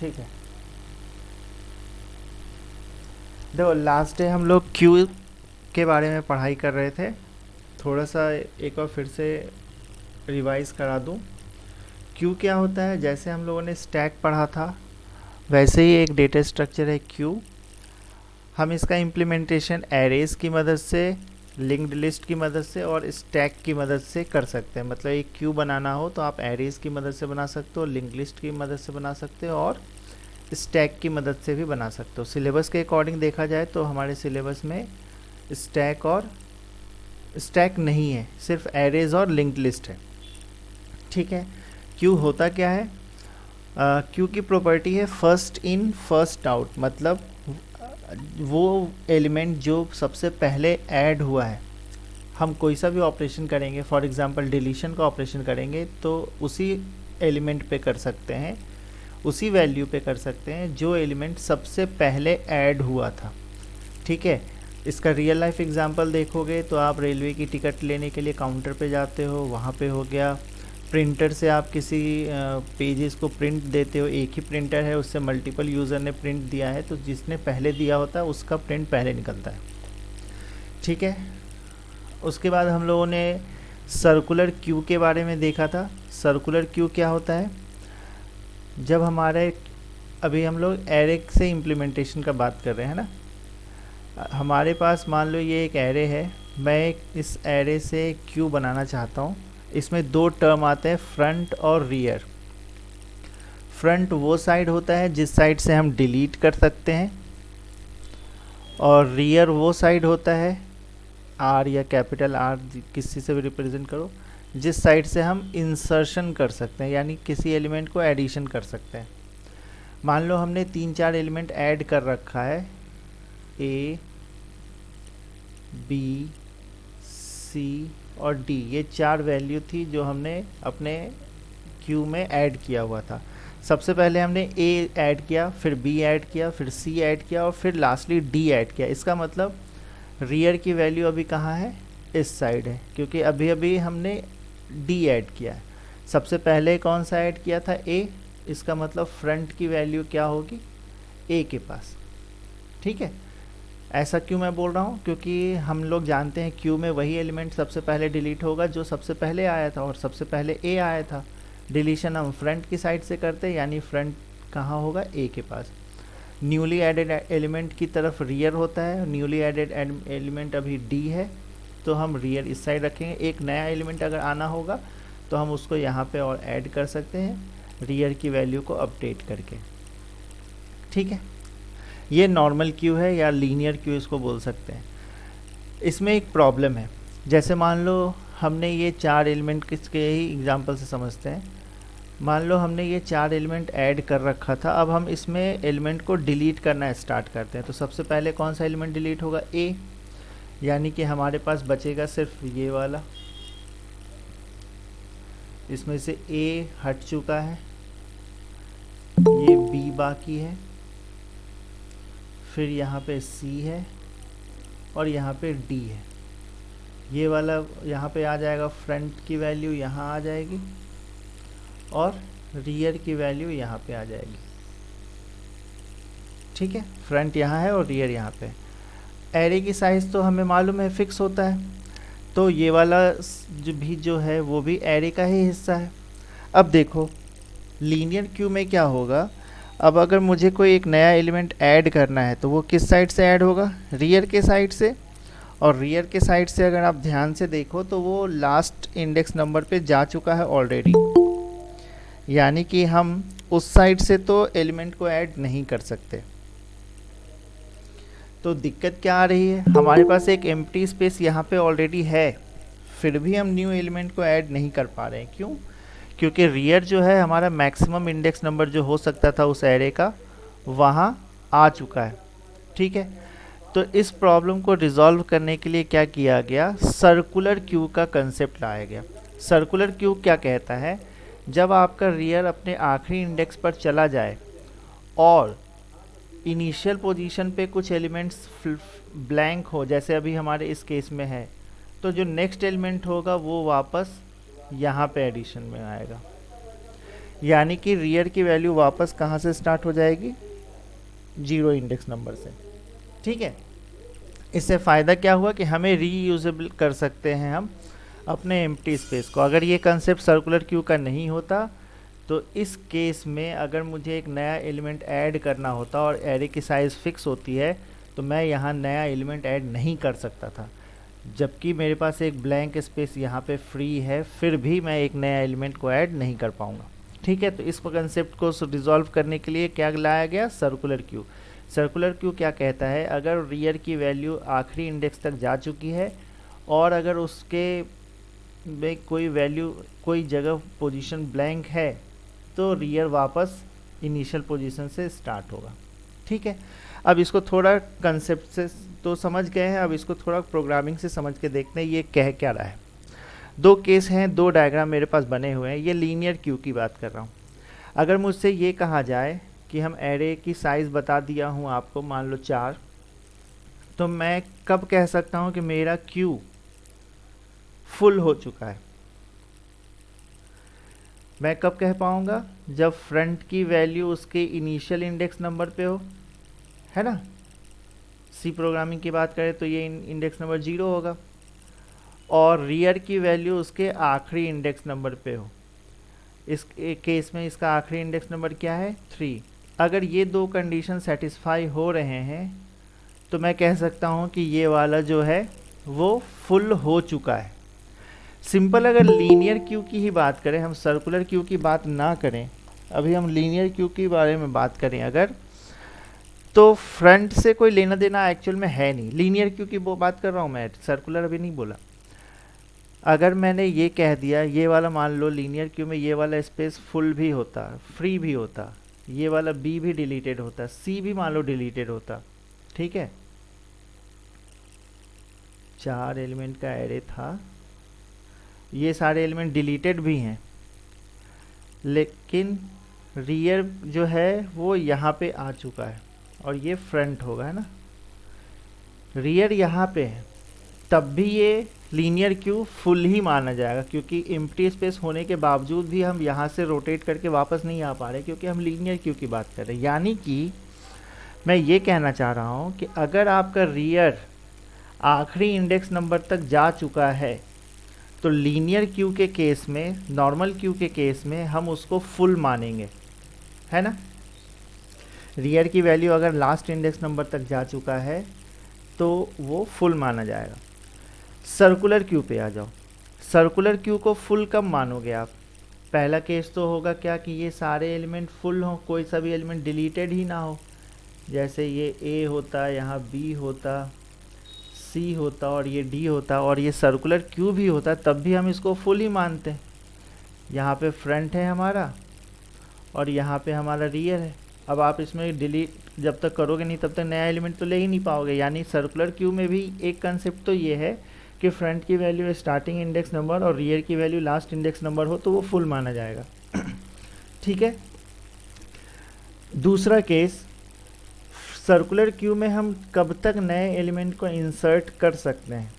ठीक है, देखो लास्ट डे हम लोग क्यू के बारे में पढ़ाई कर रहे थे। थोड़ा सा एक बार फिर से रिवाइज करा दूं। क्यू क्या होता है, जैसे हम लोगों ने स्टैक पढ़ा था वैसे ही एक डेटा स्ट्रक्चर है क्यू। हम इसका इम्प्लीमेंटेशन एरेज की मदद से, लिंक्ड लिस्ट की मदद से और स्टैक की मदद से कर सकते हैं। मतलब एक क्यू बनाना हो तो आप एरेज की मदद से बना सकते हो, लिंक्ड लिस्ट की मदद से बना सकते हो और स्टैक की मदद से भी बना सकते हो। सिलेबस के अकॉर्डिंग देखा जाए तो हमारे सिलेबस में स्टैक नहीं है, सिर्फ एरेज और लिंक्ड लिस्ट है। ठीक है, क्यू होता क्या है? क्यू की प्रॉपर्टी है फर्स्ट इन फर्स्ट आउट। मतलब वो एलिमेंट जो सबसे पहले ऐड हुआ है, हम कोई सा भी ऑपरेशन करेंगे, फॉर एग्जांपल डिलीशन का ऑपरेशन करेंगे तो उसी एलिमेंट पे कर सकते हैं, उसी वैल्यू पे कर सकते हैं जो एलिमेंट सबसे पहले ऐड हुआ था। ठीक है, इसका रियल लाइफ एग्जांपल देखोगे तो आप रेलवे की टिकट लेने के लिए काउंटर पे जाते हो, वहाँ पे हो गया। प्रिंटर से आप किसी पेजेस को प्रिंट देते हो, एक ही प्रिंटर है, उससे मल्टीपल यूज़र ने प्रिंट दिया है तो जिसने पहले दिया होता है उसका प्रिंट पहले निकलता है। ठीक है, उसके बाद हम लोगों ने सर्कुलर क्यू के बारे में देखा था। सर्कुलर क्यू क्या होता है? जब हमारे, अभी हम लोग एरे से इम्प्लीमेंटेशन का बात कर रहे हैं ना, हमारे पास मान लो ये एक एरे है, मैं इस एरे से क्यू बनाना चाहता हूँ। इसमें दो टर्म आते हैं, फ्रंट और रियर। फ्रंट वो साइड होता है जिस साइड से हम डिलीट कर सकते हैं, और रियर वो साइड होता है, आर या कैपिटल आर किसी से भी रिप्रेजेंट करो, जिस साइड से हम इंसर्शन कर सकते हैं, यानी किसी एलिमेंट को एडिशन कर सकते हैं। मान लो हमने 3-4 एलिमेंट ऐड कर रखा है, ए, बी, सी और डी, ये 4 वैल्यू थी जो हमने अपने क्यू में ऐड किया हुआ था। सबसे पहले हमने ए ऐड किया, फिर बी ऐड किया, फिर सी ऐड किया और फिर लास्टली डी ऐड किया। इसका मतलब रियर की वैल्यू अभी कहाँ है? इस साइड है, क्योंकि अभी अभी हमने डी ऐड किया है। सबसे पहले कौन सा ऐड किया था? ए। इसका मतलब फ्रंट की वैल्यू क्या होगी? ए के पास। ठीक है, ऐसा क्यों मैं बोल रहा हूँ? क्योंकि हम लोग जानते हैं क्यू में वही एलिमेंट सबसे पहले डिलीट होगा जो सबसे पहले आया था, और सबसे पहले ए आया था। डिलीशन हम फ्रंट की साइड से करते हैं, यानी फ्रंट कहाँ होगा? ए के पास। न्यूली एडेड एलिमेंट की तरफ रियर होता है, न्यूली एडेड एलिमेंट अभी डी है तो हम रियर इस साइड रखेंगे। एक नया एलिमेंट अगर आना होगा तो हम उसको यहाँ पे और ऐड कर सकते हैं रियर की वैल्यू को अपडेट करके। ठीक है, ये नॉर्मल क्यू है या लीनियर क्यू इसको बोल सकते हैं। इसमें एक प्रॉब्लम है, जैसे मान लो हमने ये 4 एलिमेंट, किसके ही एग्जांपल से समझते हैं। मान लो हमने ये 4 एलिमेंट ऐड कर रखा था, अब हम इसमें एलिमेंट को डिलीट करना स्टार्ट करते हैं। तो सबसे पहले कौन सा एलिमेंट डिलीट होगा? ए, यानी कि हमारे पास बचेगा सिर्फ ये वाला। इसमें से ए हट चुका है, ये बी बाकी है, फिर यहाँ पे सी है और यहाँ पे डी है। ये वाला यहाँ पे आ जाएगा, फ्रंट की वैल्यू यहाँ आ जाएगी और रियर की वैल्यू यहाँ पे आ जाएगी। ठीक है, फ्रंट यहाँ है और रियर यहाँ पे। एरे की साइज़ तो हमें मालूम है फिक्स होता है, तो ये वाला जो है वो भी एरे का ही हिस्सा है। अब देखो लीनियर क्यू में क्या होगा, अब अगर मुझे कोई एक नया एलिमेंट ऐड करना है तो वो किस साइड से ऐड होगा? रियर के साइड से। और रियर के साइड से अगर आप ध्यान से देखो तो वो लास्ट इंडेक्स नंबर पे जा चुका है ऑलरेडी, यानी कि हम उस साइड से तो एलिमेंट को ऐड नहीं कर सकते। तो दिक्कत क्या आ रही है? हमारे पास एक एम्प्टी स्पेस यहाँ पे ऑलरेडी है, फिर भी हम न्यू एलिमेंट को ऐड नहीं कर पा रहे हैं। क्यों? क्योंकि रियर जो है हमारा मैक्सिमम इंडेक्स नंबर जो हो सकता था उस एरे का, वहाँ आ चुका है। ठीक है, तो इस प्रॉब्लम को रिजॉल्व करने के लिए क्या किया गया? सर्कुलर क्यू का कंसेप्ट लाया गया। सर्कुलर क्यू क्या कहता है? जब आपका रियर अपने आखिरी इंडेक्स पर चला जाए और इनिशियल पोजीशन पे कुछ एलिमेंट्स ब्लैंक हो, जैसे अभी हमारे इस केस में है, तो जो नेक्स्ट एलिमेंट होगा वो वापस यहाँ पे एडिशन में आएगा। यानी कि रियर की वैल्यू वापस कहाँ से स्टार्ट हो जाएगी, 0 इंडेक्स नंबर से। ठीक है, इससे फ़ायदा क्या हुआ कि हमें रीयूजेबल कर सकते हैं हम अपने एम्प्टी स्पेस को। अगर ये कंसेप्ट सर्कुलर क्यू का नहीं होता तो इस केस में अगर मुझे एक नया एलिमेंट ऐड करना होता और एरे की साइज़ फिक्स होती है तो मैं यहाँ नया एलिमेंट ऐड नहीं कर सकता था, जबकि मेरे पास एक ब्लैंक स्पेस यहाँ पे फ्री है, फिर भी मैं एक नया एलिमेंट को ऐड नहीं कर पाऊँगा। ठीक है, तो इस कंसेप्ट को रिजॉल्व करने के लिए क्या लाया गया, सर्कुलर क्यू। सर्कुलर क्यू क्या कहता है, अगर रियर की वैल्यू आखिरी इंडेक्स तक जा चुकी है और अगर उसके में कोई वैल्यू, कोई जगह पोजीशन ब्लैंक है तो रियर वापस इनिशियल पोजीशन से स्टार्ट होगा। ठीक है, अब इसको थोड़ा कंसेप्ट से तो समझ गए हैं, अब इसको थोड़ा प्रोग्रामिंग से समझ के देखते हैं ये कह क्या रहा है। दो केस हैं, दो डायग्राम मेरे पास बने हुए हैं, ये लीनियर क्यू की बात कर रहा हूँ। अगर मुझसे ये कहा जाए कि हम एरे की साइज़ बता दिया हूँ आपको, मान लो 4, तो मैं कब कह सकता हूँ कि मेरा क्यू फुल हो चुका है? मैं कब कह पाऊँगा, जब फ्रंट की वैल्यू उसके इनिशियल इंडेक्स नंबर पे हो, है ना। सी प्रोग्रामिंग की बात करें तो ये इंडेक्स नंबर 0 होगा और रियर की वैल्यू उसके आखिरी इंडेक्स नंबर पे हो। इस केस में इसका आखिरी इंडेक्स नंबर क्या है, 3। अगर ये दो कंडीशन सेटिस्फाई हो रहे हैं तो मैं कह सकता हूँ कि ये वाला जो है वो फुल हो चुका है। सिंपल अगर लीनियर क्यू की ही बात करें, हम सर्कुलर क्यू की बात ना करें, अभी हम लीनियर क्यू के बारे में बात करें अगर, तो फ्रंट से कोई लेना देना एक्चुअल में है नहीं। लीनियर क्यू की वो बात कर रहा हूँ मैं, सर्कुलर अभी नहीं बोला। अगर मैंने ये कह दिया, ये वाला मान लो लीनियर क्यू में ये वाला स्पेस फुल भी होता, फ्री भी होता, ये वाला बी भी डिलीटेड होता, सी भी मान लो डिलीटेड होता। ठीक है, 4 एलिमेंट का एरे था, ये सारे एलिमेंट डिलीटेड भी हैं, लेकिन रियर जो है वो यहाँ पे आ चुका है और ये फ्रंट होगा, है ना। रियर यहाँ पे है, तब भी ये लीनियर क्यू फुल ही माना जाएगा, क्योंकि एम्प्टी स्पेस होने के बावजूद भी हम यहाँ से रोटेट करके वापस नहीं आ पा रहे, क्योंकि हम लीनियर क्यू की बात कर रहे हैं। यानी कि मैं ये कहना चाह रहा हूँ कि अगर आपका रियर आखिरी इंडेक्स नंबर तक जा चुका है तो लीनियर क्यू के केस में, नॉर्मल क्यू के केस में हम उसको फुल मानेंगे, है ना। रियर की वैल्यू अगर लास्ट इंडेक्स नंबर तक जा चुका है तो वो फुल माना जाएगा। सर्कुलर क्यू पे आ जाओ, सर्कुलर क्यू को फुल कब मानोगे आप? पहला केस तो होगा क्या कि ये सारे एलिमेंट फुल हों, कोई सा भी एलिमेंट डिलीटेड ही ना हो, जैसे ये ए होता, यहाँ बी होता, सी होता और ये डी होता और ये सर्कुलर क्यू भी होता, तब भी हम इसको फुल ही मानते हैं। यहाँ पे फ्रंट है हमारा और यहाँ पे हमारा रियर है। अब आप इसमें डिलीट जब तक करोगे नहीं तब तक नया एलिमेंट तो ले ही नहीं पाओगे। यानी सर्कुलर क्यू में भी एक कंसेप्ट तो ये है कि फ्रंट की वैल्यू स्टार्टिंग इंडेक्स नंबर और रियर की वैल्यू लास्ट इंडेक्स नंबर हो तो वो फुल माना जाएगा। ठीक है, दूसरा केस, सर्कुलर क्यू में हम कब तक नए एलिमेंट को इंसर्ट कर सकते हैं,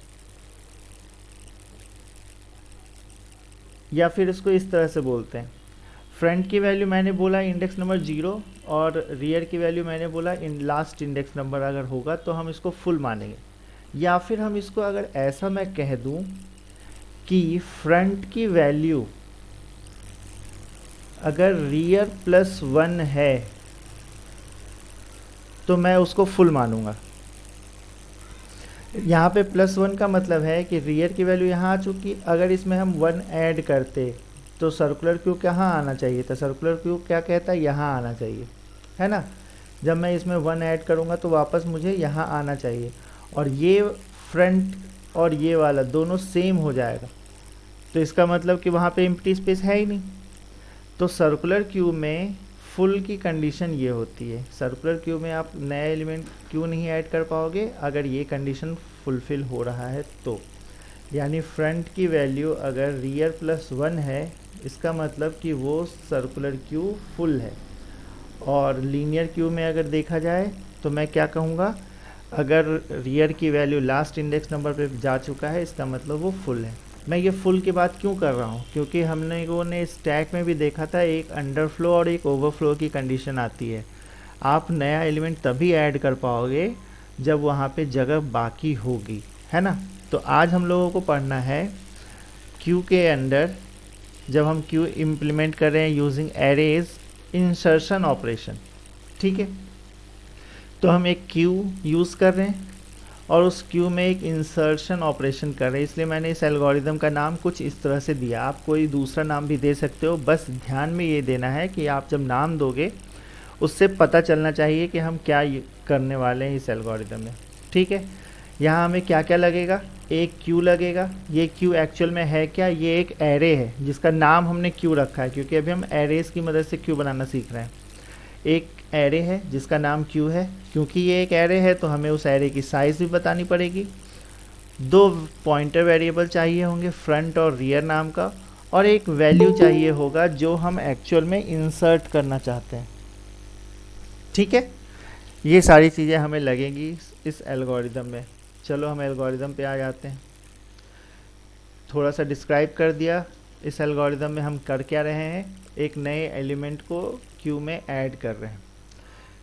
या फिर इसको इस तरह से बोलते हैं, फ्रंट की वैल्यू मैंने बोला इंडेक्स नंबर 0 और रियर की वैल्यू मैंने बोला लास्ट इंडेक्स नंबर अगर होगा तो हम इसको फुल मानेंगे। या फिर हम इसको अगर ऐसा मैं कह दूं कि फ्रंट की वैल्यू अगर रियर +1 है तो मैं उसको फुल मानूंगा। यहाँ पे +1 का मतलब है कि रियर की वैल्यू यहाँ आ चुकी, अगर इसमें हम 1 ऐड करते तो सर्कुलर क्यू कहाँ आना चाहिए था, सर्कुलर क्यू क्या कहता है, यहाँ आना चाहिए, है ना। जब मैं इसमें 1 ऐड करूँगा तो वापस मुझे यहाँ आना चाहिए और ये फ्रंट और ये वाला दोनों सेम हो जाएगा, तो इसका मतलब कि वहाँ पे एम्प्टी स्पेस है ही नहीं। तो सर्कुलर क्यू में फुल की कंडीशन ये होती है, सर्कुलर क्यू में आप नए एलिमेंट क्यों नहीं ऐड कर पाओगे अगर ये कंडीशन फुलफिल हो रहा है तो। यानी फ्रंट की वैल्यू अगर रियर +1 है इसका मतलब कि वो सर्कुलर क्यू फुल है। और लीनियर क्यू में अगर देखा जाए तो मैं क्या कहूँगा, अगर रियर की वैल्यू लास्ट इंडेक्स नंबर पे जा चुका है इसका मतलब वो फुल है। मैं ये फुल की बात क्यों कर रहा हूँ, क्योंकि हमने वो ने स्टैक में भी देखा था एक अंडरफ्लो और एक ओवरफ्लो की कंडीशन आती है। आप नया एलिमेंट तभी ऐड कर पाओगे जब वहाँ पे जगह बाकी होगी, है ना। तो आज हम लोगों को पढ़ना है क्यू के अंदर, जब हम क्यू इम्प्लीमेंट कर रहे हैं यूजिंग एरेज इंसर्शन ऑपरेशन, ठीक है। तो हम एक क्यू यूज़ कर रहे हैं और उस क्यू में एक इंसर्शन ऑपरेशन कर रहे हैं, इसलिए मैंने इस एल्गोरिदम का नाम कुछ इस तरह से दिया। आप कोई दूसरा नाम भी दे सकते हो, बस ध्यान में ये देना है कि आप जब नाम दोगे उससे पता चलना चाहिए कि हम क्या करने वाले हैं इस एल्गोरिदम में, ठीक है। यहाँ हमें क्या क्या लगेगा, एक क्यू लगेगा। ये क्यू एक्चुअल में है क्या, ये एक एरे है जिसका नाम हमने क्यू रखा है, क्योंकि अभी हम एरेज की मदद से क्यू बनाना सीख रहे हैं। एक एरे है जिसका नाम क्यू है, क्योंकि ये एक एरे है तो हमें उस एरे की साइज़ भी बतानी पड़ेगी। दो पॉइंटर वेरिएबल चाहिए होंगे, फ्रंट और रियर नाम का, और एक वैल्यू चाहिए होगा जो हम एक्चुअल में इंसर्ट करना चाहते हैं, ठीक है। ये सारी चीज़ें हमें लगेंगी इस एल्गोरिदम में। चलो हम एल्गोरिदम पे आ जाते हैं। थोड़ा सा डिस्क्राइब कर दिया इस एल्गोरिदम में हम कर क्या रहे हैं, एक नए एलिमेंट को क्यू में ऐड कर रहे हैं।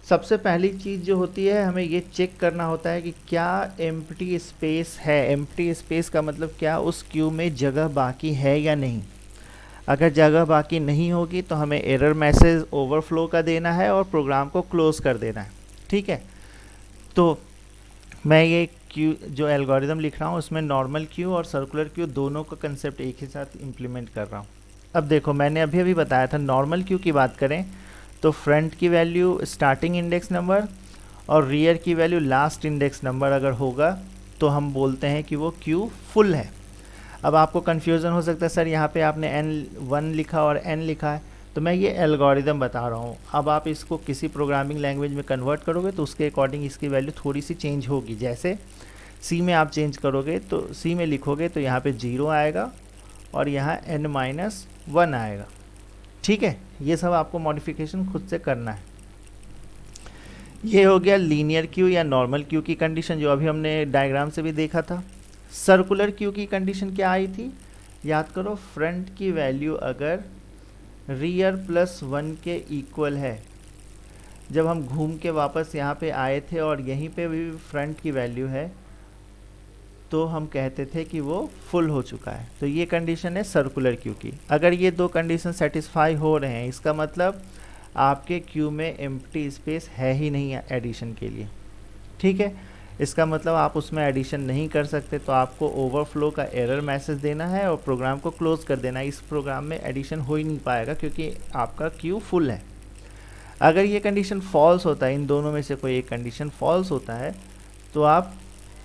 सबसे पहली चीज़ जो होती है, हमें ये चेक करना होता है कि क्या एम्प्टी स्पेस है। एम्प्टी स्पेस का मतलब क्या, उस क्यू में जगह बाकी है या नहीं। अगर जगह बाकी नहीं होगी तो हमें एरर मैसेज ओवरफ्लो का देना है और प्रोग्राम को क्लोज कर देना है, ठीक है। तो मैं ये क्यू जो एल्गोरिदम लिख रहा हूँ उसमें नॉर्मल क्यू और सर्कुलर क्यू दोनों का कंसेप्ट एक ही साथ इम्प्लीमेंट कर रहा हूँ। अब देखो, मैंने अभी अभी बताया था, नॉर्मल क्यू की बात करें तो फ्रंट की वैल्यू स्टार्टिंग इंडेक्स नंबर और रियर की वैल्यू लास्ट इंडेक्स नंबर अगर होगा तो हम बोलते हैं कि वो क्यू फुल है। अब आपको कन्फ्यूज़न हो सकता है, सर यहाँ पे आपने n1 लिखा और n लिखा है, तो मैं ये एल्गोरिदम बता रहा हूँ। अब आप इसको किसी प्रोग्रामिंग लैंग्वेज में कन्वर्ट करोगे तो उसके अकॉर्डिंग इसकी वैल्यू थोड़ी सी चेंज होगी। जैसे सी में आप चेंज करोगे तो सी में लिखोगे तो यहाँ पे 0 आएगा और यहाँ n-1 आएगा, ठीक है। ये सब आपको मॉडिफिकेशन खुद से करना है। ये हो गया लीनियर क्यू या नॉर्मल क्यू की कंडीशन, जो अभी हमने डायग्राम से भी देखा था। सर्कुलर क्यू की कंडीशन क्या आई थी, याद करो, फ्रंट की वैल्यू अगर रियर +1 के इक्वल है। जब हम घूम के वापस यहाँ पे आए थे और यहीं पे भी फ्रंट की वैल्यू है तो हम कहते थे कि वो फुल हो चुका है। तो ये कंडीशन है सर्कुलर क्यू की। अगर ये दो कंडीशन सेटिस्फाई हो रहे हैं, इसका मतलब आपके क्यू में एम्प्टी स्पेस है ही नहीं एडिशन के लिए, ठीक है। इसका मतलब आप उसमें एडिशन नहीं कर सकते, तो आपको ओवरफ्लो का एरर मैसेज देना है और प्रोग्राम को क्लोज कर देना है। इस प्रोग्राम में एडिशन हो ही नहीं पाएगा क्योंकि आपका क्यू फुल है। अगर ये कंडीशन फॉल्स होता है, इन दोनों में से कोई एक कंडीशन फॉल्स होता है, तो आप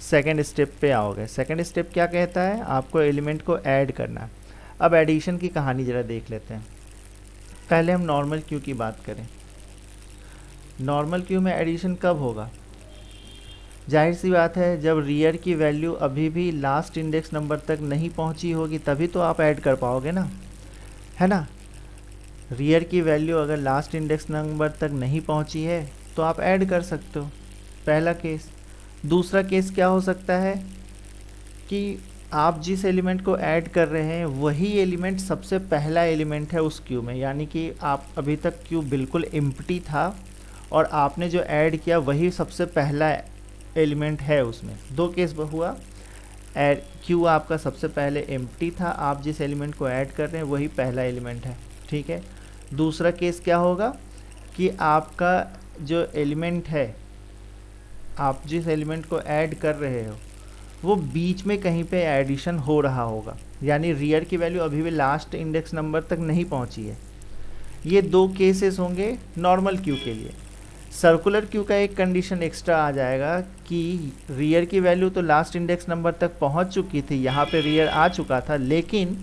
सेकेंड स्टेप पे आओगे। सेकेंड स्टेप क्या कहता है, आपको एलिमेंट को ऐड करना है। अब एडिशन की कहानी ज़रा देख लेते हैं। पहले हम नॉर्मल क्यू की बात करें। नॉर्मल क्यू में एडिशन कब होगा, जाहिर सी बात है जब रियर की वैल्यू अभी भी लास्ट इंडेक्स नंबर तक नहीं पहुंची होगी, तभी तो आप ऐड कर पाओगे ना, है ना। रियर की वैल्यू अगर लास्ट इंडेक्स नंबर तक नहीं पहुंची है तो आप ऐड कर सकते हो, पहला केस। दूसरा केस क्या हो सकता है कि आप जिस एलिमेंट को ऐड कर रहे हैं वही एलिमेंट सबसे पहला एलिमेंट है उस क्यू में, यानी कि आप अभी तक क्यू बिल्कुल एम्प्टी था और आपने जो ऐड किया वही सबसे पहला एलिमेंट है उसमें। दो केस हुआ, क्यू आपका सबसे पहले एम्प्टी था, आप जिस एलिमेंट को ऐड कर रहे हैं वही पहला एलिमेंट है, ठीक है। दूसरा केस क्या होगा कि आपका जो एलिमेंट है, आप जिस एलिमेंट को ऐड कर रहे हो वो बीच में कहीं पे एडिशन हो रहा होगा, यानी रियर की वैल्यू अभी भी लास्ट इंडेक्स नंबर तक नहीं पहुंची है। ये दो केसेस होंगे नॉर्मल क्यू के लिए। सर्कुलर क्यू का एक कंडीशन एक्स्ट्रा आ जाएगा कि रियर की वैल्यू तो लास्ट इंडेक्स नंबर तक पहुंच चुकी थी, यहाँ पे रियर आ चुका था, लेकिन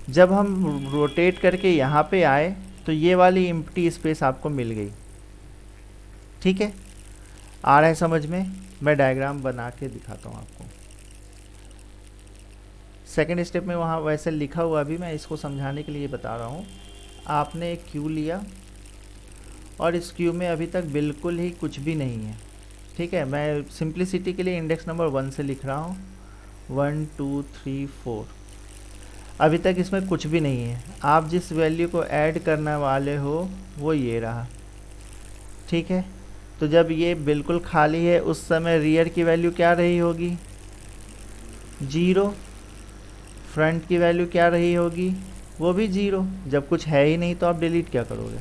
जब हम रोटेट करके यहाँ पे आए तो ये वाली एम्प्टी स्पेस आपको मिल गई, ठीक है। आ रहा है समझ में, मैं डायग्राम बना के दिखाता हूँ आपको। सेकेंड स्टेप में वहाँ वैसे लिखा हुआ, अभी मैं इसको समझाने के लिए बता रहा हूँ। आपने एक क्यू लिया और इस क्यू में अभी तक बिल्कुल ही कुछ भी नहीं है, ठीक है। मैं सिंप्लिसिटी के लिए इंडेक्स नंबर 1 से लिख रहा हूँ, 1 2 3 4, अभी तक इसमें कुछ भी नहीं है, आप जिस वैल्यू को ऐड करने वाले हो वो ये रहा, ठीक है। तो जब ये बिल्कुल खाली है उस समय रियर की वैल्यू क्या रही होगी, 0। फ्रंट की वैल्यू क्या रही होगी, वो भी 0। जब कुछ है ही नहीं तो आप डिलीट क्या करोगे।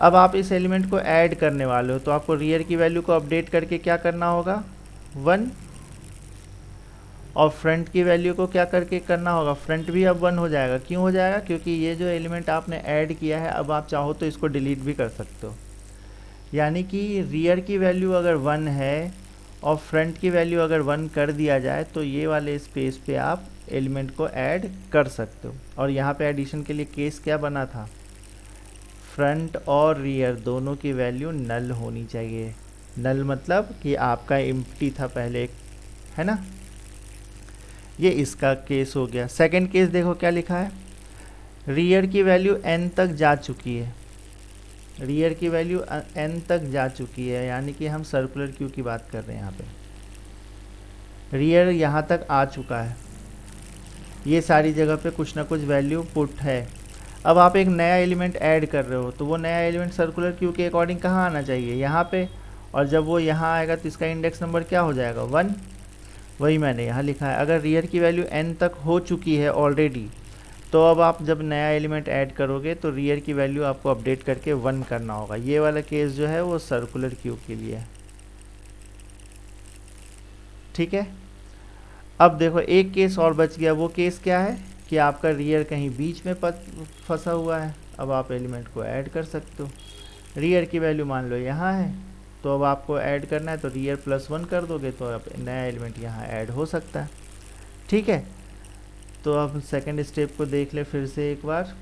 अब आप इस एलिमेंट को ऐड करने वाले हो तो आपको रियर की वैल्यू को अपडेट करके क्या करना होगा, 1। और फ्रंट की वैल्यू को क्या करके करना होगा, फ्रंट भी अब 1 हो जाएगा। क्यों हो जाएगा, क्योंकि ये जो एलिमेंट आपने ऐड किया है अब आप चाहो तो इसको डिलीट भी कर सकते हो। यानी कि रियर की वैल्यू अगर 1 है और फ्रंट की वैल्यू अगर 1 कर दिया जाए तो ये वाले स्पेस पे आप एलिमेंट को ऐड कर सकते हो। और यहाँ पे एडिशन के लिए केस क्या बना था, फ्रंट और रियर दोनों की वैल्यू नल होनी चाहिए। नल मतलब कि आपका एम्प्टी था पहले, है ना। ये इसका केस हो गया। सेकंड केस देखो क्या लिखा है, रियर की वैल्यू n तक जा चुकी है, रियर की वैल्यू n तक जा चुकी है, यानी कि हम सर्कुलर क्यू की बात कर रहे हैं। यहाँ पे रियर यहाँ तक आ चुका है, ये सारी जगह पे कुछ ना कुछ वैल्यू पुट है। अब आप एक नया एलिमेंट ऐड कर रहे हो तो वो नया एलिमेंट सर्कुलर क्यू के अकॉर्डिंग कहाँ आना चाहिए, यहाँ पे। और जब वो यहाँ आएगा तो इसका इंडेक्स नंबर क्या हो जाएगा, 1। वही मैंने यहाँ लिखा है। अगर रियर की वैल्यू n तक हो चुकी है ऑलरेडी तो अब आप जब नया एलिमेंट ऐड करोगे तो रियर की वैल्यू आपको अपडेट करके 1 करना होगा। ये वाला केस जो है वो सर्कुलर क्यू के लिए है, ठीक है। अब देखो एक केस और बच गया, वो केस क्या है कि आपका रियर कहीं बीच में फंसा हुआ है। अब आप एलिमेंट को ऐड कर सकते हो। रियर की वैल्यू मान लो यहाँ है तो अब आपको ऐड करना है तो रियर +1 कर दोगे तो अब नया एलिमेंट यहाँ ऐड हो सकता है, ठीक है। तो अब सेकंड स्टेप को देख ले फिर से एक बार।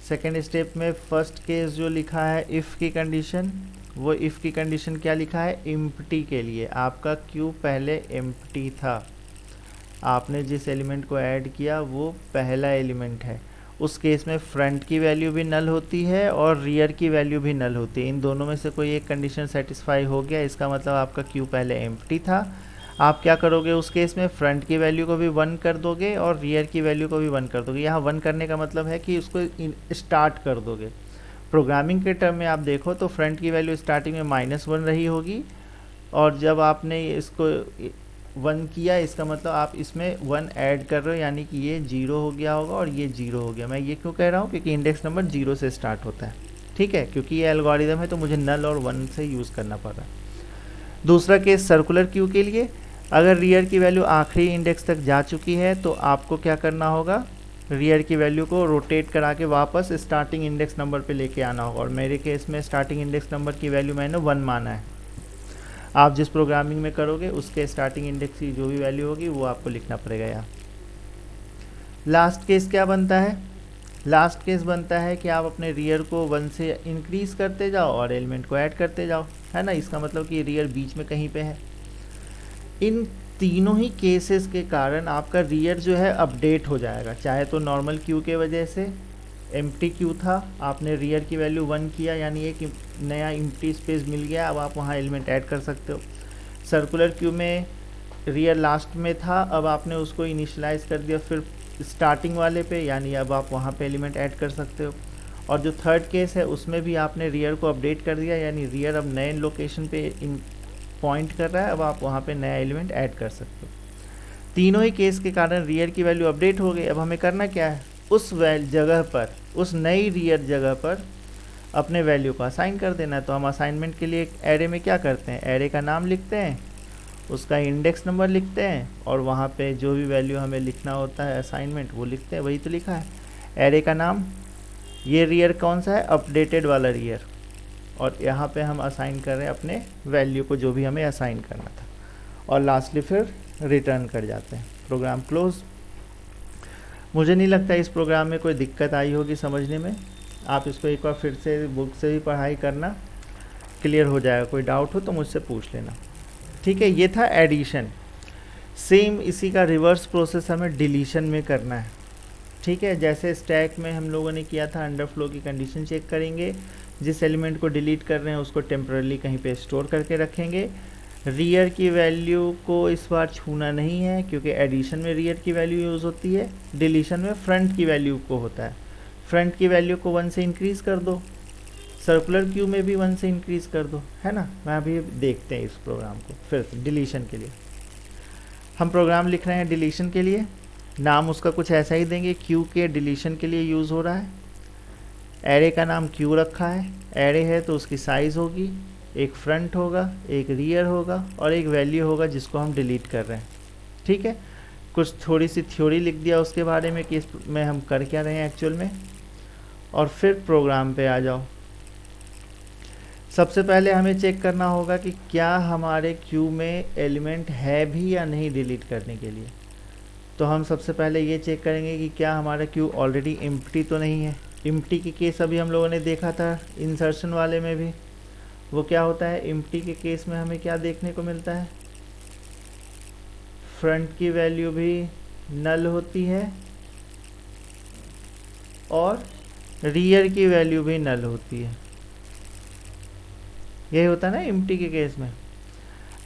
सेकंड स्टेप में फर्स्ट केस जो लिखा है इफ़ की कंडीशन, वो इफ़ की कंडीशन क्या लिखा है, एम्प्टी के लिए। आपका क्यू पहले एम्प्टी था, आपने जिस एलिमेंट को ऐड किया वो पहला एलिमेंट है। उस केस में फ्रंट की वैल्यू भी नल होती है और रियर की वैल्यू भी नल होती है। इन दोनों में से कोई एक कंडीशन सेटिस्फाई हो गया, इसका मतलब आपका क्यू पहले एम्प्टी था। आप क्या करोगे उस केस में, फ्रंट की वैल्यू को भी 1 कर दोगे और रियर की वैल्यू को भी 1 कर दोगे। यहाँ 1 करने का मतलब है कि उसको स्टार्ट कर दोगे। प्रोग्रामिंग के टर्म में आप देखो तो फ्रंट की वैल्यू स्टार्टिंग में -1 रही होगी और जब आपने इसको 1 किया इसका मतलब आप इसमें 1 ऐड कर रहे हो, यानी कि ये 0 हो गया होगा और ये 0 हो गया। मैं ये क्यों कह रहा हूँ, क्योंकि इंडेक्स नंबर 0 से स्टार्ट होता है, ठीक है। क्योंकि ये एल्गोरिदम है तो मुझे नल और 1 से यूज़ करना पड़ रहा है। दूसरा केस सर्कुलर क्यू के लिए, अगर रियर की वैल्यू आखिरी इंडेक्स तक जा चुकी है तो आपको क्या करना होगा, रियर की वैल्यू को रोटेट करा के वापस स्टार्टिंग इंडेक्स नंबर पे लेके आना होगा। और मेरे केस में स्टार्टिंग इंडेक्स नंबर की वैल्यू मैंने 1 माना है। आप जिस प्रोग्रामिंग में करोगे उसके स्टार्टिंग इंडेक्स की जो भी वैल्यू होगी वो आपको लिखना पड़ेगा यहाँ। लास्ट केस क्या बनता है, लास्ट केस बनता है कि आप अपने रियर को 1 से इंक्रीज़ करते जाओ और एलिमेंट को ऐड करते जाओ, है ना। इसका मतलब कि रियर बीच में कहीं पे है। इन तीनों ही केसेस के कारण आपका रियर जो है अपडेट हो जाएगा, चाहे तो नॉर्मल क्यू के वजह से एम्प्टी क्यू था, आपने रियर की वैल्यू 1 किया यानी एक नया एम्प्टी स्पेस मिल गया, अब आप वहाँ एलिमेंट ऐड कर सकते हो। सर्कुलर क्यू में रियर लास्ट में था, अब आपने उसको इनिशियलाइज़ कर दिया फिर स्टार्टिंग वाले पे, यानी अब आप वहाँ पे एलिमेंट ऐड कर सकते हो। और जो थर्ड केस है उसमें भी आपने रियर को अपडेट कर दिया, यानी रियर अब नए लोकेशन पे पॉइंट कर रहा है, अब आप वहाँ पे नया एलिमेंट ऐड कर सकते हो। तीनों ही केस के कारण रियर की वैल्यू अपडेट हो गई। अब हमें करना क्या है, उस जगह पर, उस नई रियर जगह पर अपने वैल्यू को असाइन कर देना है। तो हम असाइनमेंट के लिए एक एरे में क्या करते हैं, एरे का नाम लिखते हैं, उसका इंडेक्स नंबर लिखते हैं और वहाँ पे जो भी वैल्यू हमें लिखना होता है असाइनमेंट वो लिखते हैं। वही तो लिखा है एरे का नाम। ये रियर कौन सा है, अपडेटेड वाला रियर, और यहाँ पे हम असाइन कर रहे हैं अपने वैल्यू को जो भी हमें असाइन करना था, और लास्टली फिर रिटर्न कर जाते हैं। Program close. मुझे नहीं लगता इस प्रोग्राम में कोई दिक्कत आई होगी समझने में। आप इसको एक बार फिर से बुक से भी पढ़ाई करना, क्लियर हो जाएगा। कोई डाउट हो तो मुझसे पूछ लेना, ठीक है। ये था एडिशन। सेम इसी का रिवर्स प्रोसेस हमें डिलीशन में करना है, ठीक है। जैसे स्टैक में हम लोगों ने किया था, अंडरफ्लो की कंडीशन चेक करेंगे, जिस एलिमेंट को डिलीट कर रहे हैं उसको टेम्पररी कहीं पे स्टोर करके रखेंगे, रियर की वैल्यू को इस बार छूना नहीं है क्योंकि एडिशन में रियर की वैल्यू यूज़ होती है, डिलीशन में फ्रंट की वैल्यू को होता है। फ्रंट की वैल्यू को 1 से इंक्रीज़ कर दो, सर्कुलर क्यू में भी 1 से इंक्रीज़ कर दो, है ना। मैं अभी देखते हैं इस प्रोग्राम को फिर से। डिलीशन के लिए हम प्रोग्राम लिख रहे हैं, डिलीशन के लिए नाम उसका कुछ ऐसा ही देंगे, क्यू के डिलीशन के लिए यूज़ हो रहा है। एरे का नाम क्यू रखा है, एरे है तो उसकी साइज़ होगी, एक फ्रंट होगा, एक रियर होगा और एक वैल्यू होगा जिसको हम डिलीट कर रहे हैं। ठीक है, कुछ थोड़ी सी थ्योरी लिख दिया उसके बारे में कि इसमें हम कर क्या रहे हैं एक्चुअल में, और फिर प्रोग्राम पे आ जाओ। सबसे पहले हमें चेक करना होगा कि क्या हमारे क्यू में एलिमेंट है भी या नहीं डिलीट करने के लिए। तो हम सबसे पहले ये चेक करेंगे कि क्या हमारा क्यू ऑलरेडी एम्प्टी तो नहीं है। एम्प्टी की केस अभी हम लोगों ने देखा था इंसर्शन वाले में भी। वो क्या होता है, एम्प्टी के केस में हमें क्या देखने को मिलता है, फ्रंट की वैल्यू भी नल होती है और रियर की वैल्यू भी नल होती है। यही होता है ना एम्प्टी के केस में।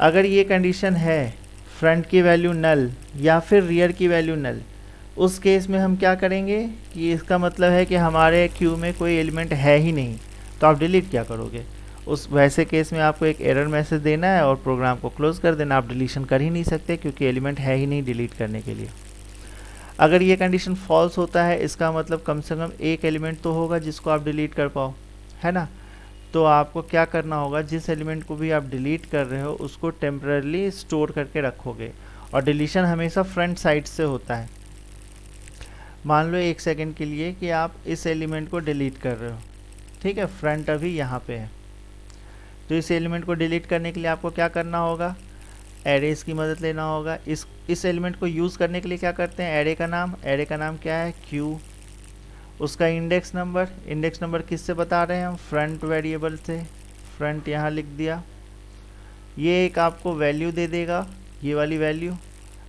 अगर ये कंडीशन है फ्रंट की वैल्यू नल या फिर रियर की वैल्यू नल, उस केस में हम क्या करेंगे कि इसका मतलब है कि हमारे क्यू में कोई एलिमेंट है ही नहीं, तो आप डिलीट क्या करोगे। उस वैसे केस में आपको एक एरर मैसेज देना है और प्रोग्राम को क्लोज कर देना। आप डिलीशन कर ही नहीं सकते क्योंकि एलिमेंट है ही नहीं डिलीट करने के लिए। अगर ये कंडीशन फॉल्स होता है, इसका मतलब कम से कम एक एलिमेंट तो होगा जिसको आप डिलीट कर पाओ, है ना। तो आपको क्या करना होगा, जिस एलिमेंट को भी आप डिलीट कर रहे हो उसको टेम्पररी स्टोर करके रखोगे। और डिलीशन हमेशा फ्रंट साइड से होता है। मान लो 1 सेकेंड के लिए कि आप इस एलिमेंट को डिलीट कर रहे हो, ठीक है, फ्रंट अभी यहाँ पे है। तो इस एलिमेंट को डिलीट करने के लिए आपको क्या करना होगा, एरेज की मदद लेना होगा। इस एलिमेंट को यूज़ करने के लिए क्या करते हैं, एरे का नाम क्या है, क्यू। उसका इंडेक्स नंबर किससे बता रहे हैं हम, फ्रंट वेरिएबल से। फ्रंट यहाँ लिख दिया। ये एक आपको वैल्यू दे देगा, ये वाली वैल्यू।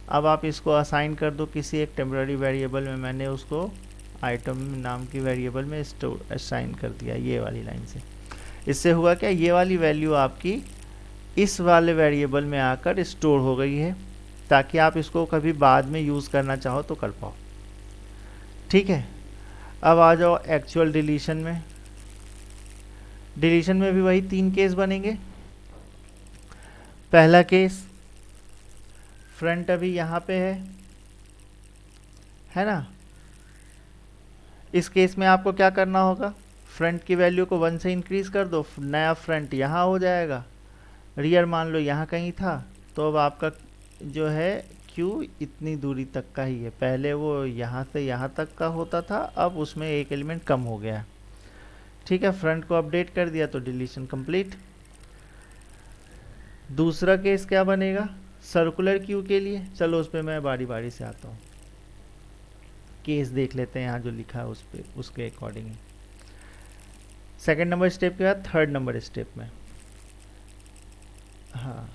अब आप इसको असाइन कर दो किसी एक टेम्पररी वेरिएबल में। मैंने उसको आइटम नाम की वेरिएबल में असाइन कर दिया ये वाली लाइन से। इससे हुआ क्या, ये वाली वैल्यू आपकी इस वाले वेरिएबल में आकर स्टोर हो गई है, ताकि आप इसको कभी बाद में यूज़ करना चाहो तो कर पाओ। ठीक है, अब आ जाओ एक्चुअल डिलीशन में। डिलीशन में भी वही 3 केस बनेंगे। पहला केस, फ्रंट अभी यहाँ पे है ना। इस केस में आपको क्या करना होगा, फ्रंट की वैल्यू को 1 से इंक्रीज़ कर दो, नया फ्रंट यहाँ हो जाएगा। रियर मान लो यहाँ कहीं था, तो अब आपका जो है क्यू इतनी दूरी तक का ही है। पहले वो यहाँ से यहाँ तक का होता था, अब उसमें एक एलिमेंट कम हो गया। ठीक है, फ्रंट को अपडेट कर दिया तो डिलीशन कंप्लीट। दूसरा केस क्या बनेगा, सर्कुलर क्यू के लिए। चलो उस पर मैं बारी बारी से आता हूँ, केस देख लेते हैं यहाँ जो लिखा है उस पर, उसके अकॉर्डिंग। सेकेंड नंबर स्टेप के बाद थर्ड नंबर स्टेप में, हाँ,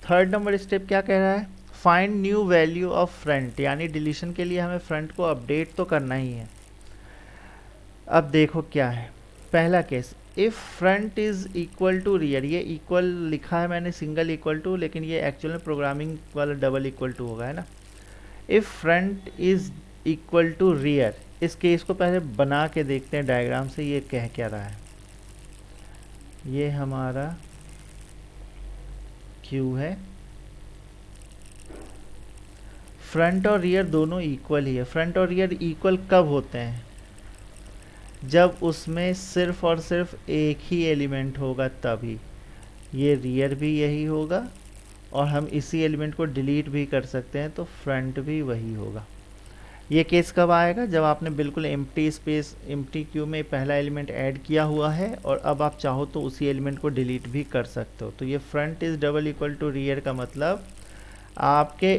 थर्ड नंबर स्टेप क्या कह रहा है, find new value of front. यानी डिलीशन के लिए हमें फ्रंट को अपडेट तो करना ही है। अब देखो क्या है, पहला case, if front is equal to rear. ये इक्वल लिखा है मैंने सिंगल इक्वल टू, लेकिन ये एक्चुअल में प्रोग्रामिंग वाला डबल इक्वल टू होगा, है ना। If front is equal to rear, इस केस को पहले बना के देखते हैं डायग्राम से, ये कह क्या रहा है। ये हमारा क्यू है, फ्रंट और रियर दोनों इक्वल ही है। फ्रंट और रियर इक्वल कब होते हैं, जब उसमें सिर्फ और सिर्फ एक ही एलिमेंट होगा तभी। ये रियर भी यही होगा और हम इसी एलिमेंट को डिलीट भी कर सकते हैं, तो फ्रंट भी वही होगा। ये केस कब आएगा, जब आपने बिल्कुल एम्प्टी स्पेस, एम्प्टी क्यू में पहला एलिमेंट ऐड किया हुआ है और अब आप चाहो तो उसी एलिमेंट को डिलीट भी कर सकते हो। तो ये front is double equal to rear का मतलब आपके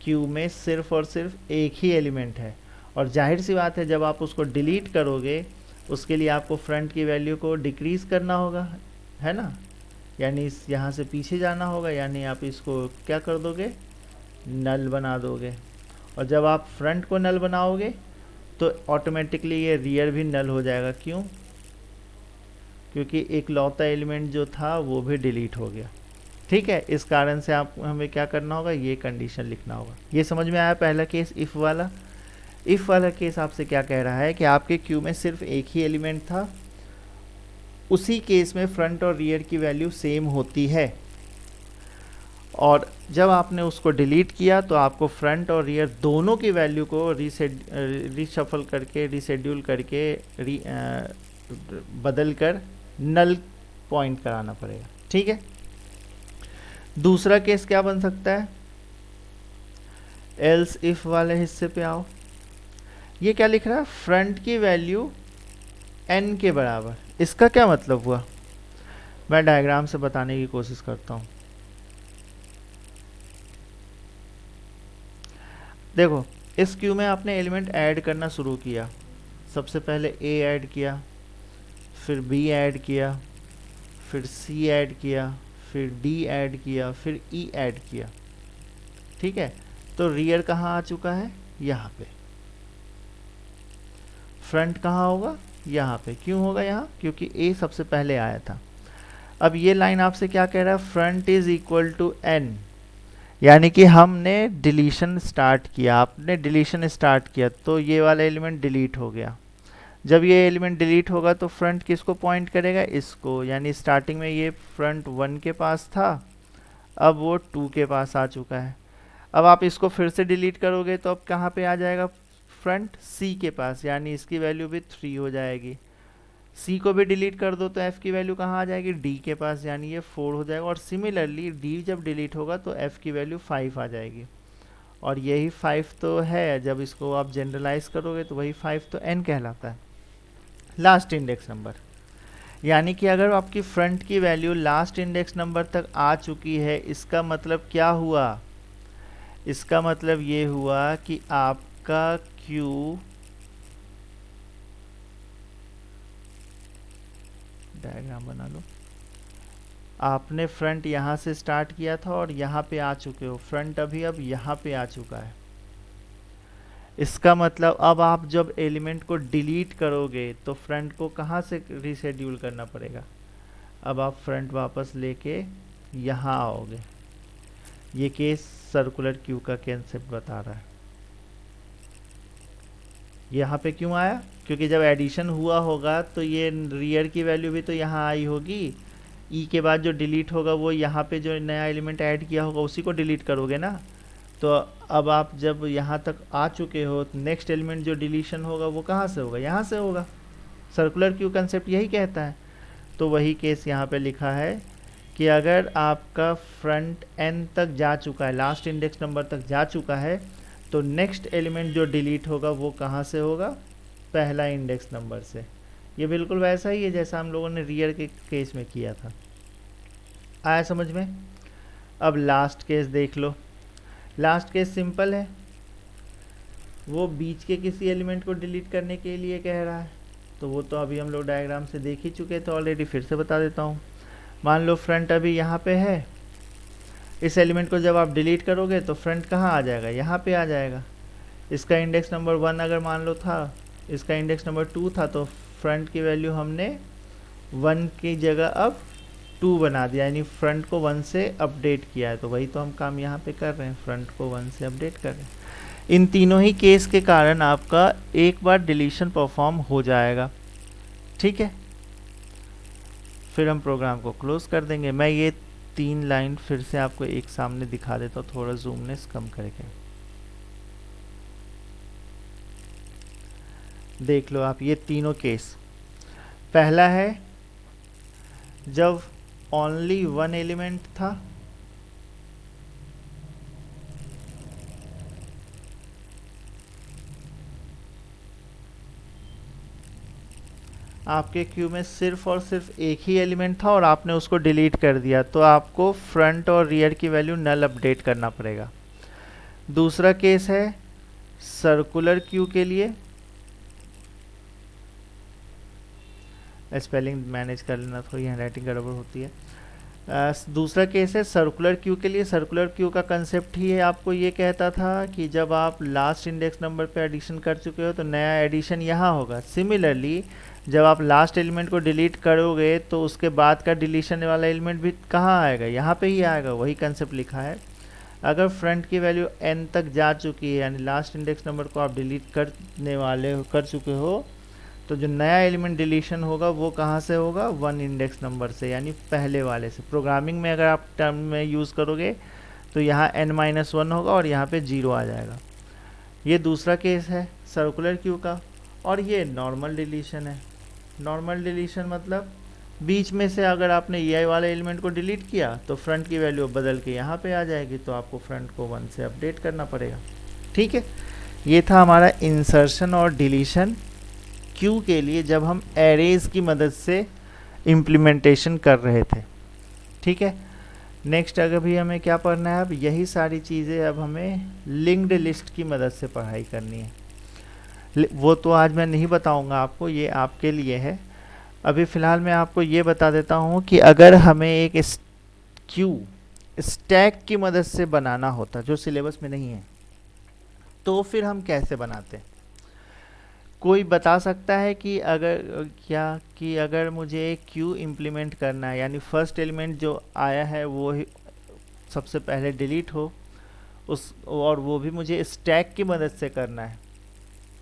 क्यू में सिर्फ और सिर्फ एक ही एलिमेंट है, और जाहिर सी बात है जब आप उसको डिलीट करोगे उसके लिए आपको फ्रंट की वैल्यू को डिक्रीज़ करना होगा, है ना। यानी इस यहाँ से पीछे जाना होगा, यानी आप इसको क्या कर दोगे, नल बना दोगे। और जब आप फ्रंट को नल बनाओगे तो ऑटोमेटिकली ये रियर भी नल हो जाएगा। क्यों, क्योंकि एक लौता एलिमेंट जो था वो भी डिलीट हो गया। ठीक है, इस कारण से आप हमें क्या करना होगा, ये कंडीशन लिखना होगा। ये समझ में आया पहला केस इफ़ वाला। इफ़ वाला केस आपसे क्या कह रहा है कि आपके क्यू में सिर्फ एक ही एलिमेंट था, उसी केस में फ्रंट और रियर की वैल्यू सेम होती है, और जब आपने उसको डिलीट किया तो आपको फ्रंट और रियर दोनों की वैल्यू को रीशफल करके, रीशेड्यूल करके, बदल कर नल पॉइंट कराना पड़ेगा। ठीक है, दूसरा केस क्या बन सकता है, एल्स इफ वाले हिस्से पे आओ। ये क्या लिख रहा है, फ्रंट की वैल्यू n के बराबर। इसका क्या मतलब हुआ, मैं डायग्राम से बताने की कोशिश करता हूँ। देखो, इस क्यू में आपने एलिमेंट ऐड करना शुरू किया। सबसे पहले a ऐड किया, फिर b ऐड किया, फिर c ऐड किया, फिर d ऐड किया, फिर e ऐड किया। ठीक है, तो रियर कहाँ आ चुका है, यहाँ पे। फ्रंट कहाँ होगा, यहाँ पे। क्यों होगा यहाँ, क्योंकि a सबसे पहले आया था। अब ये लाइन आपसे क्या कह रहा है, front is equal to n, यानी कि हमने डिलीशन स्टार्ट किया, आपने डिलीशन स्टार्ट किया तो ये वाला एलिमेंट डिलीट हो गया। जब ये एलिमेंट डिलीट होगा तो फ्रंट किसको पॉइंट करेगा, इसको। यानी स्टार्टिंग में ये फ्रंट 1 के पास था, अब वो 2 के पास आ चुका है। अब आप इसको फिर से डिलीट करोगे तो अब कहाँ पे आ जाएगा, फ्रंट c के पास, यानी इसकी वैल्यू भी 3 हो जाएगी। c को भी डिलीट कर दो तो f की वैल्यू कहाँ आ जाएगी, d के पास, यानी ये 4 हो जाएगा। और सिमिलरली d जब डिलीट होगा तो f की वैल्यू 5 आ जाएगी, और यही 5 तो है, जब इसको आप जनरलाइज करोगे तो वही 5 तो n कहलाता है, लास्ट इंडेक्स नंबर। यानी कि अगर आपकी फ्रंट की वैल्यू लास्ट इंडेक्स नंबर तक आ चुकी है, इसका मतलब क्या हुआ, इसका मतलब ये हुआ कि आपका क्यू, डायग्राम बना लो, आपने फ्रंट यहाँ से स्टार्ट किया था और यहाँ पे आ चुके हो, फ्रंट अभी अब यहाँ पे आ चुका है। इसका मतलब अब आप जब एलिमेंट को डिलीट करोगे तो फ्रंट को कहाँ से रीशेड्यूल करना पड़ेगा, अब आप फ्रंट वापस लेके यहाँ आओगे। ये केस सर्कुलर क्यू का कंसेप्ट बता रहा है। यहाँ पे क्यों आया, क्योंकि जब एडिशन हुआ होगा तो ये रियर की वैल्यू भी तो यहाँ आई होगी, ई के बाद जो डिलीट होगा वो यहाँ पे जो नया एलिमेंट ऐड किया होगा उसी को डिलीट करोगे ना। तो अब आप जब यहाँ तक आ चुके हो, नेक्स्ट एलिमेंट जो डिलीशन होगा वो कहाँ से होगा, यहाँ से होगा। सर्कुलर क्यू कंसेप्ट यही कहता है। तो वही केस यहाँ पे लिखा है कि अगर आपका फ्रंट n तक जा चुका है, लास्ट इंडेक्स नंबर तक जा चुका है, तो नेक्स्ट एलिमेंट जो डिलीट होगा वो कहाँ से होगा, पहला इंडेक्स नंबर से। ये बिल्कुल वैसा ही है जैसा हम लोगों ने रियर के केस में किया था। आया समझ में। अब लास्ट केस देख लो। लास्ट केस सिंपल है, वो बीच के किसी एलिमेंट को डिलीट करने के लिए कह रहा है, तो वो तो अभी हम लोग डायग्राम से देख ही चुके थे ऑलरेडी, फिर से बता देता हूँ। मान लो फ्रंट अभी यहाँ पे है, इस एलिमेंट को जब आप डिलीट करोगे तो फ्रंट कहाँ आ जाएगा, यहाँ पे आ जाएगा। इसका इंडेक्स नंबर 1 अगर मान लो था, इसका इंडेक्स नंबर 2 था, तो फ्रंट की वैल्यू हमने 1 की जगह अब 2 बना दिया, यानी फ्रंट को 1 से अपडेट किया है। तो वही तो हम काम यहाँ पे कर रहे हैं, फ्रंट को 1 से अपडेट कर रहे हैं। इन तीनों ही केस के कारण आपका एक बार डिलीशन परफॉर्म हो जाएगा। ठीक है, फिर हम प्रोग्राम को क्लोज कर देंगे। मैं ये 3 लाइन फिर से आपको एक सामने दिखा देता हूँ, थोड़ा जूमनेस कम करके। देख लो आप ये तीनों केस। पहला है जब ओनली 1 एलिमेंट था, आपके क्यू में सिर्फ और सिर्फ एक ही एलिमेंट था और आपने उसको डिलीट कर दिया, तो आपको फ्रंट और रियर की वैल्यू नल अपडेट करना पड़ेगा। दूसरा केस है सर्कुलर क्यू के लिए, स्पेलिंग मैनेज कर लेना, थोड़ी हैंडराइटिंग गड़बड़ होती है। दूसरा केस है सर्कुलर क्यू के लिए। सर्कुलर क्यू का कंसेप्ट ही है, आपको ये कहता था कि जब आप लास्ट इंडेक्स नंबर पे एडिशन कर चुके हो तो नया एडिशन यहाँ होगा। सिमिलरली जब आप लास्ट एलिमेंट को डिलीट करोगे तो उसके बाद का डिलीशन वाला एलिमेंट भी कहाँ आएगा, यहाँ पे ही आएगा, वही कंसेप्ट लिखा है। अगर फ्रंट की वैल्यू n तक जा चुकी है यानी लास्ट इंडेक्स नंबर को आप डिलीट कर चुके हो, तो जो नया एलिमेंट डिलीशन होगा वो कहाँ से होगा, 1 इंडेक्स नंबर से, यानी पहले वाले से। प्रोग्रामिंग में अगर आप टर्म में यूज़ करोगे तो यहाँ n-1 होगा और यहाँ पे 0 आ जाएगा। ये दूसरा केस है सर्कुलर क्यू का। और ये नॉर्मल डिलीशन है। नॉर्मल डिलीशन मतलब बीच में से अगर आपने ये वाले एलिमेंट को डिलीट किया तो फ्रंट की वैल्यू बदल के यहाँ पे आ जाएगी, तो आपको फ्रंट को 1 से अपडेट करना पड़ेगा। ठीक है, ये था हमारा इंसर्शन और डिलीशन क्यू के लिए जब हम एरेज की मदद से इम्प्लीमेंटेशन कर रहे थे। ठीक है, नेक्स्ट अगर भी हमें क्या पढ़ना है, अब यही सारी चीज़ें अब हमें लिंक्ड लिस्ट की मदद से पढ़ाई करनी है। वो तो आज मैं नहीं बताऊंगा आपको, ये आपके लिए है। अभी फ़िलहाल मैं आपको ये बता देता हूँ कि अगर हमें एक क्यू स्टैक की मदद से बनाना होता जो सिलेबस में नहीं है, तो फिर हम कैसे बनाते? कोई बता सकता है कि अगर मुझे एक क्यू इम्प्लीमेंट करना है, यानी फर्स्ट एलिमेंट जो आया है वो सबसे पहले डिलीट हो, और वो भी मुझे स्टैक की मदद से करना है,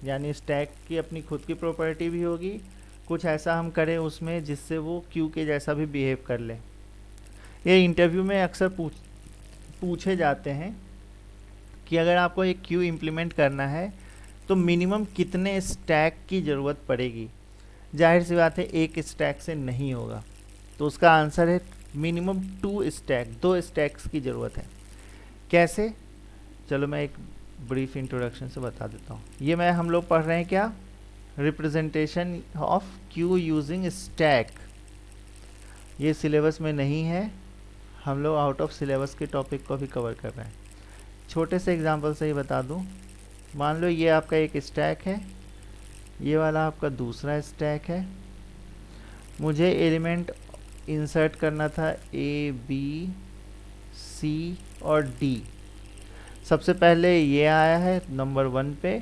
यानी स्टैक की अपनी खुद की प्रॉपर्टी भी होगी, कुछ ऐसा हम करें उसमें जिससे वो क्यू के जैसा भी बिहेव कर ले। ये इंटरव्यू में अक्सर पूछे जाते हैं कि अगर आपको एक क्यू इम्प्लीमेंट करना है तो मिनिमम कितने स्टैक की ज़रूरत पड़ेगी। जाहिर सी बात है एक स्टैक से नहीं होगा, तो उसका आंसर है मिनिमम 2 स्टैक, 2 स्टैक्स की ज़रूरत है। कैसे? चलो मैं एक ब्रीफ इंट्रोडक्शन से बता देता हूँ। ये हम लोग पढ़ रहे हैं क्या, representation of Q using stack. ये सिलेबस में नहीं है, हम लोग आउट ऑफ सिलेबस के टॉपिक को भी कवर कर रहे हैं। छोटे से एग्जांपल से ही बता दूं, मान लो ये आपका एक स्टैक है, ये वाला आपका दूसरा स्टैक है। मुझे एलिमेंट इंसर्ट करना था A, B, C और D। सबसे पहले ये आया है नंबर 1 पे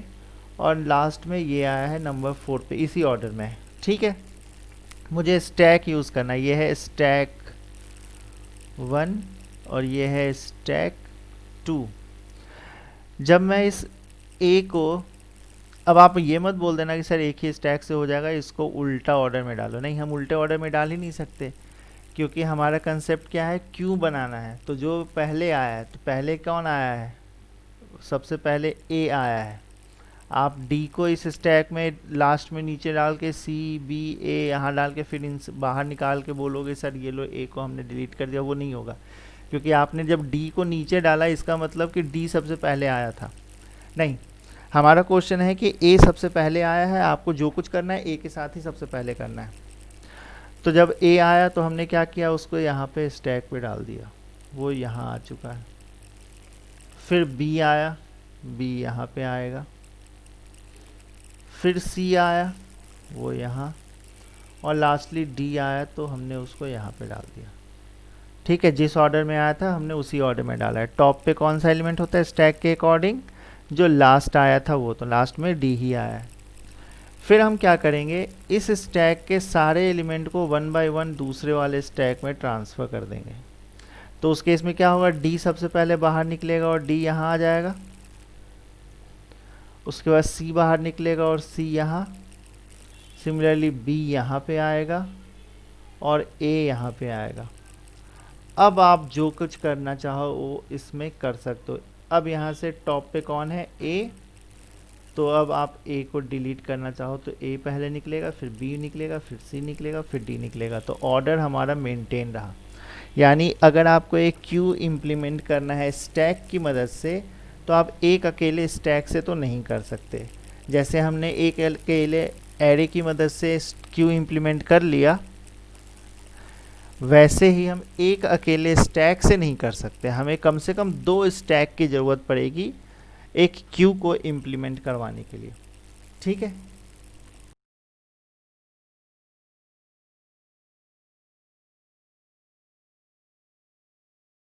और लास्ट में ये आया है नंबर 4 पे, इसी ऑर्डर में। ठीक है, मुझे स्टैक यूज़ करना है, ये है स्टैक 1 और ये है स्टैक 2। जब मैं इस A को, अब आप ये मत बोल देना कि सर एक ही स्टैक से हो जाएगा, इसको उल्टा ऑर्डर में डालो। नहीं, हम उल्टे ऑर्डर में डाल ही नहीं सकते, क्योंकि हमारा कंसेप्ट क्या है, क्यू बनाना है। तो जो पहले आया है, तो पहले कौन आया है, सबसे पहले A आया है। आप D को इस स्टैक में लास्ट में नीचे डाल के C, B, A यहाँ डाल के फिर इन बाहर निकाल के बोलोगे सर ये लो A को हमने डिलीट कर दिया, वो नहीं होगा। क्योंकि आपने जब D को नीचे डाला इसका मतलब कि D सबसे पहले आया था। नहीं, हमारा क्वेश्चन है कि A सबसे पहले आया है, आपको जो कुछ करना है A के साथ ही सबसे पहले करना है। तो जब A आया तो हमने क्या किया, उसको यहाँ पे स्टैक पे डाल दिया, वो यहाँ आ चुका है। फिर B आया, B यहाँ पे आएगा। फिर C आया, वो यहाँ, और लास्टली D आया तो हमने उसको यहाँ पे डाल दिया। ठीक है, जिस ऑर्डर में आया था हमने उसी ऑर्डर में डाला है। टॉप पे कौन सा एलिमेंट होता है स्टैक के अकॉर्डिंग, जो लास्ट आया था वो, तो लास्ट में D ही आया है। फिर हम क्या करेंगे, इस स्टैक के सारे एलिमेंट को 1 बाय 1 दूसरे वाले स्टैक में ट्रांसफ़र कर देंगे। तो उस केस में क्या होगा, D सबसे पहले बाहर निकलेगा और D यहाँ आ जाएगा। उसके बाद C बाहर निकलेगा और C यहाँ। सिमिलरली B यहाँ पे आएगा और A यहाँ पे आएगा। अब आप जो कुछ करना चाहो वो इसमें कर सकते हो। अब यहाँ से टॉप पे कौन है, A, तो अब आप A को डिलीट करना चाहो तो A पहले निकलेगा, फिर B निकलेगा, फिर C निकलेगा, फिर D निकलेगा। तो ऑर्डर हमारा मेंटेन रहा। यानी अगर आपको एक क्यू इम्प्लीमेंट करना है स्टैक की मदद से, तो आप एक अकेले स्टैक से तो नहीं कर सकते। जैसे हमने एक अकेले एरे की मदद से क्यू इम्प्लीमेंट कर लिया, वैसे ही हम एक अकेले स्टैक से नहीं कर सकते। हमें कम से कम 2 स्टैक की ज़रूरत पड़ेगी एक क्यू को इम्प्लीमेंट करवाने के लिए। ठीक है,